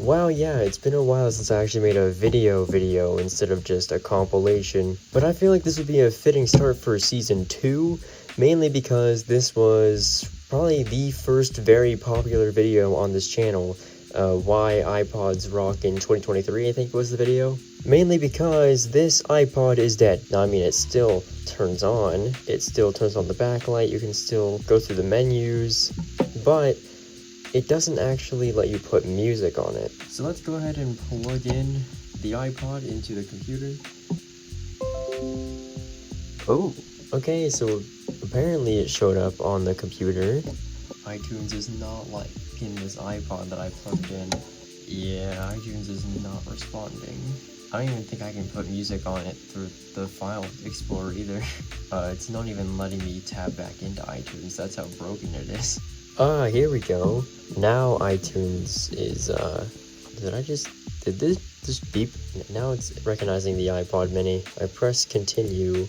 Wow, yeah, it's been a while since I actually made a video instead of just a compilation, but I feel like this would be a fitting start for season 2, mainly because this was probably the first very popular video on this channel, why iPods rock in 2023, I think was the video. Mainly because this iPod is dead. Now, I mean, it still turns on the backlight, you can still go through the menus, but it doesn't actually let you put music on it. So let's go ahead and plug in the iPod into the computer. Oh, okay, so apparently it showed up on the computer. iTunes is not liking this iPod that I plugged in. Yeah, iTunes is not responding. I don't even think I can put music on it through the file explorer either. It's not even letting me tab back into iTunes, that's how broken it is. Ah, here we go. Now iTunes is, did this just beep? Now it's recognizing the iPod mini. I press continue,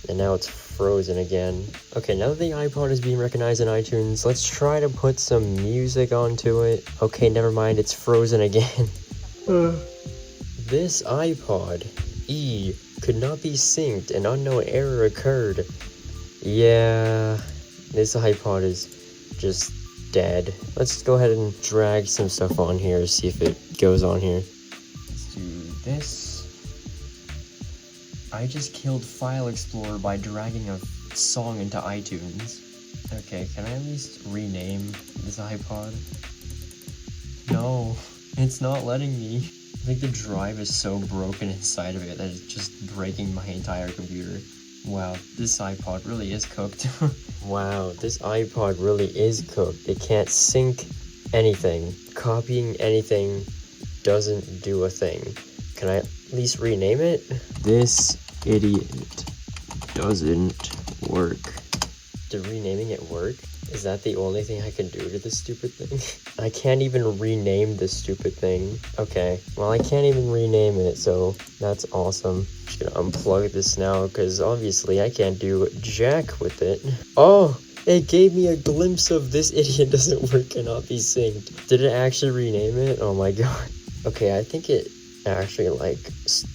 and now it's frozen again. Okay, now that the iPod is being recognized in iTunes, let's try to put some music onto it. Okay, never mind, it's frozen again. This iPod E could not be synced. An unknown error occurred. Yeah, this iPod is just dead. Let's go ahead and drag some stuff on here, see if it goes on here. Let's do this. I just killed File Explorer by dragging a song into iTunes. Okay, can I at least rename this iPod? No, it's not letting me. I think the drive is so broken inside of it that it's just breaking my entire computer. Wow, this iPod really is cooked. Wow, this iPod really is cooked. It can't sync anything. Copying anything doesn't do a thing. Can I at least rename it? This idiot doesn't work. Did renaming it work? Is that the only thing I can do to this stupid thing? I can't even rename this stupid thing. Okay, well, I can't even rename it, so that's awesome. I'm just gonna unplug this now, because obviously I can't do jack with it. Oh, it gave me a glimpse of this idiot doesn't work, cannot be synced. Did it actually rename it? Oh my god. Okay, I think it actually, like,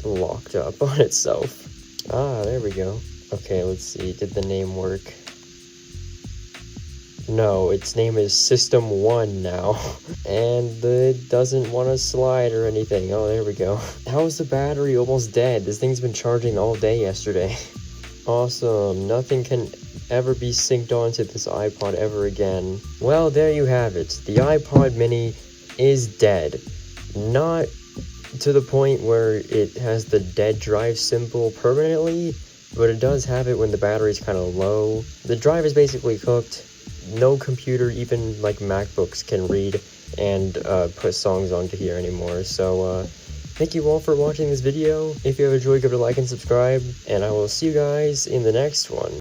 locked up on itself. Ah, there we go. Okay, let's see, did the name work? No, its name is System 1 now, and it doesn't want to slide or anything. Oh, there we go. How is the battery almost dead? This thing's been charging all day yesterday. Awesome, nothing can ever be synced onto this iPod ever again. Well, there you have it. The iPod mini is dead. Not to the point where it has the dead drive symbol permanently, but it does have it when the battery's kind of low. The drive is basically cooked. No computer, even like MacBooks, can read and put songs onto here anymore. So thank you all for watching this video. If you have enjoyed, give it a like and subscribe, and I will see you guys in the next one.